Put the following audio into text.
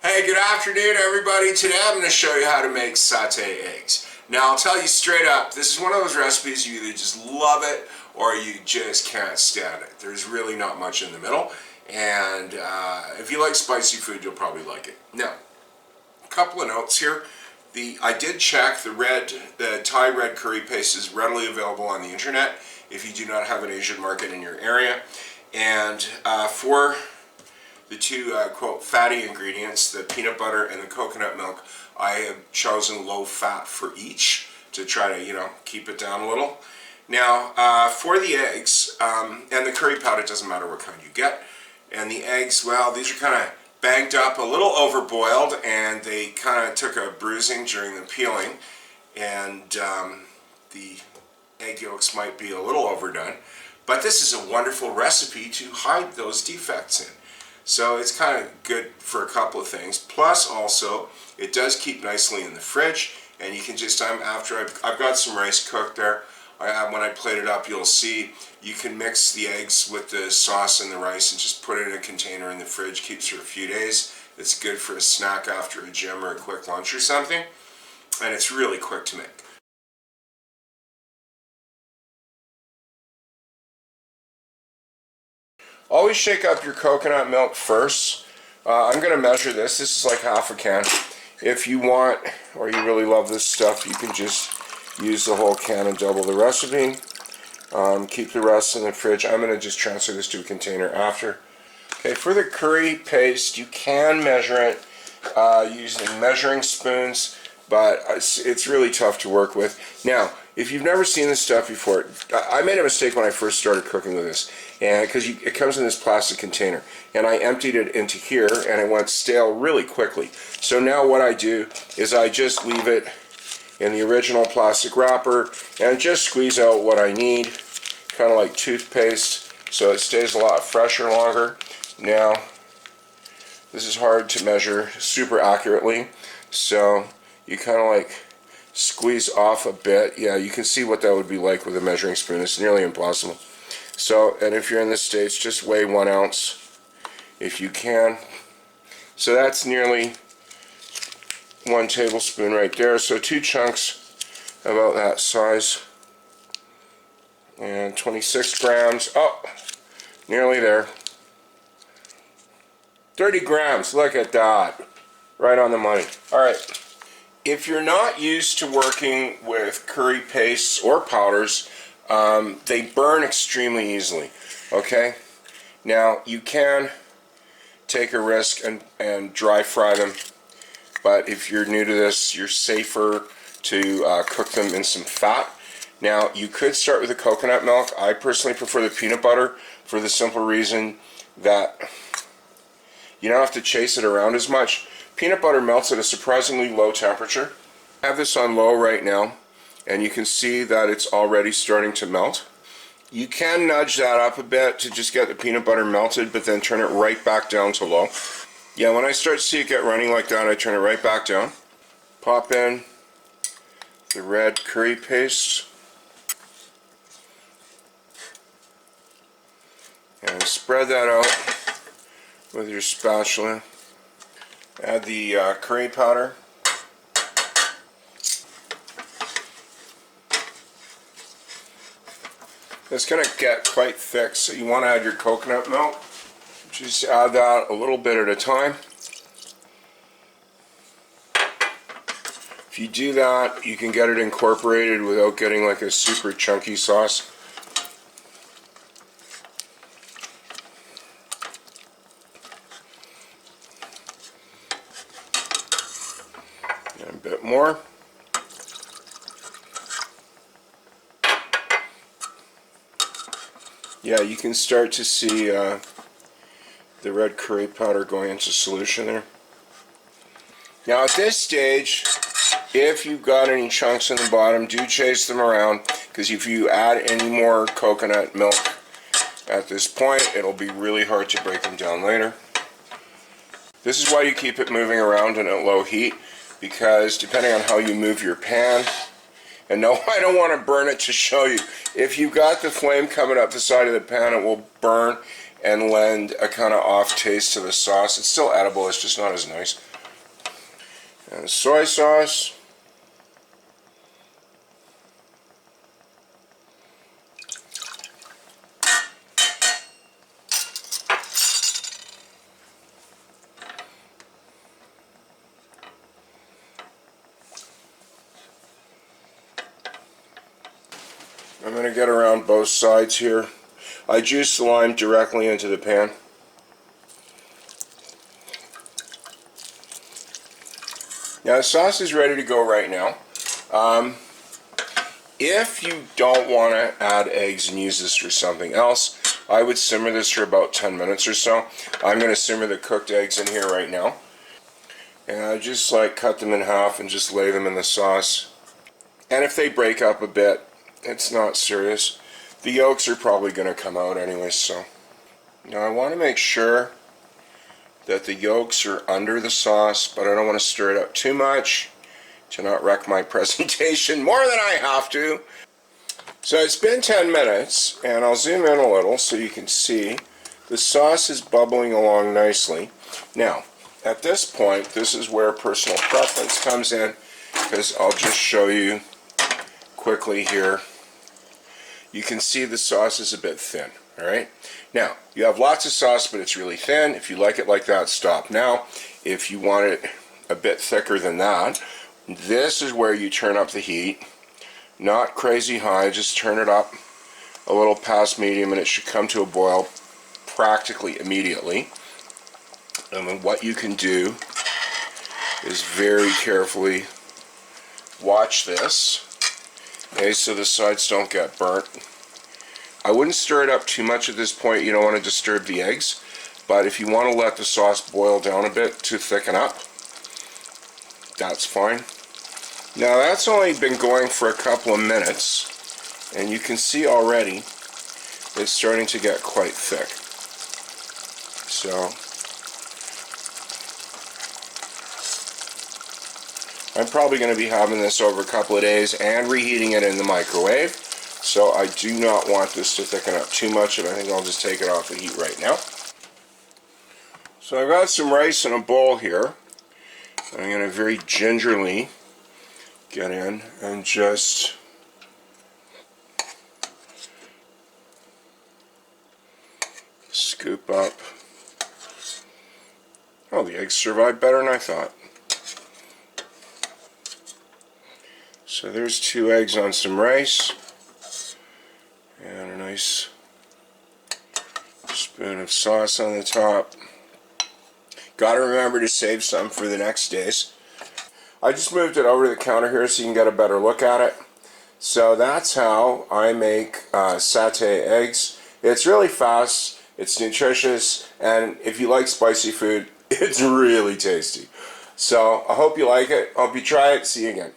Hey, good afternoon everybody. Today I'm going to show you how to make satay eggs. Now I'll tell you straight up, this is one of those recipes you either just love it or you just can't stand it. There's really not much in the middle, and if you like spicy food you'll probably like it. Now, a couple of notes here. I did check the Thai red curry paste is readily available on the internet if you do not have an Asian market in your area, and for the two quote fatty ingredients, the peanut butter and the coconut milk, I have chosen low fat for each to try to keep it down a little. Now for the eggs and the curry powder, it doesn't matter what kind you get, and the eggs, well, these are kind of banged up, a little overboiled, and they kind of took a bruising during the peeling, and the egg yolks might be a little overdone, but this is a wonderful recipe to hide those defects in. So it's kind of good for a couple of things. Plus also, it does keep nicely in the fridge, and you can just, after I've got some rice cooked there, when I plate it up, you'll see you can mix the eggs with the sauce and the rice and just put it in a container in the fridge. Keeps for a few days. It's good for a snack after a gym or a quick lunch or something, and it's really quick to make. Always shake up your coconut milk first. I'm going to measure this. This is like half a can. If you want, or you really love this stuff, you can just use the whole can and double the recipe. Keep the rest in the fridge. I'm going to just transfer this to a container after. Okay, for the curry paste, you can measure it using measuring spoons, but it's really tough to work with. Now, if you've never seen this stuff before, I made a mistake when I first started cooking with this, and because it comes in this plastic container, and I emptied it into here, and it went stale really quickly. So now what I do is I just leave it in the original plastic wrapper and just squeeze out what I need, kind of like toothpaste, so it stays a lot fresher longer. Now, this is hard to measure super accurately, so you kind of like squeeze off a bit. Yeah, you can see what that would be like with a measuring spoon. It's nearly impossible. So, and if you're in the States, just weigh 1 ounce if you can. So that's nearly 1 tablespoon right there. So 2 chunks about that size. And 26 grams. Oh, nearly there. 30 grams. Look at that. Right on the money. All right. If you're not used to working with curry pastes or powders, they burn extremely easily. Okay? Now, you can take a risk and dry fry them, but if you're new to this, you're safer to cook them in some fat. Now, you could start with the coconut milk. I personally prefer the peanut butter for the simple reason that you don't have to chase it around as much. Peanut butter melts at a surprisingly low temperature. I have this on low right now, and you can see that it's already starting to melt. You can nudge that up a bit to just get the peanut butter melted, but then turn it right back down to low. Yeah, when I start to see it get running like that, I turn it right back down. Pop in the red curry paste. And spread that out with your spatula. Add the curry powder. It's going to get quite thick, so you want to add your coconut milk. Just add that a little bit at a time. If you do that, you can get it incorporated without getting like a super chunky sauce. And a bit more. Yeah, you can start to see the red curry powder going into solution there. Now at this stage, if you've got any chunks in the bottom, do chase them around, because if you add any more coconut milk at this point, it'll be really hard to break them down later. This is why you keep it moving around and at low heat, because depending on how you move your pan, and no, I don't want to burn it to show you. If you've got the flame coming up the side of the pan, it will burn and lend a kind of off taste to the sauce. It's still edible, it's just not as nice. and soy sauce. I'm going to get around both sides here. I juice the lime directly into the pan. Now the sauce is ready to go right now. If you don't want to add eggs and use this for something else, I would simmer this for about 10 minutes or so. I'm going to simmer the cooked eggs in here right now. And I just cut them in half and just lay them in the sauce. And if they break up a bit, it's not serious. The yolks are probably going to come out anyway, so. Now I want to make sure that the yolks are under the sauce, but I don't want to stir it up too much to not wreck my presentation more than I have to. So it's been 10 minutes, and I'll zoom in a little so you can see the sauce is bubbling along nicely. Now, at this point, this is where personal preference comes in, because I'll just show you quickly here. You can see the sauce is a bit thin, alright? Now, you have lots of sauce, but it's really thin. If you like it like that, stop now. If you want it a bit thicker than that, this is where you turn up the heat. Not crazy high, just turn it up a little past medium and it should come to a boil practically immediately. And then what you can do is very carefully watch this. Okay, so the sides don't get burnt. I wouldn't stir it up too much at this point. You don't want to disturb the eggs. But if you want to let the sauce boil down a bit to thicken up, that's fine. Now that's only been going for a couple of minutes, and you can see already it's starting to get quite thick. So I'm probably going to be having this over a couple of days and reheating it in the microwave. So I do not want this to thicken up too much, and I think I'll just take it off the heat right now. So I've got some rice in a bowl here. I'm going to very gingerly get in and just scoop up. Oh, the eggs survived better than I thought. So there's 2 eggs on some rice and a nice spoon of sauce on the top. Gotta remember to save some for the next days. I just moved it over to the counter here so you can get a better look at it. So that's how I make satay eggs. It's really fast, it's nutritious, and if you like spicy food, it's really tasty. So I hope you like it. I hope you try it. See you again.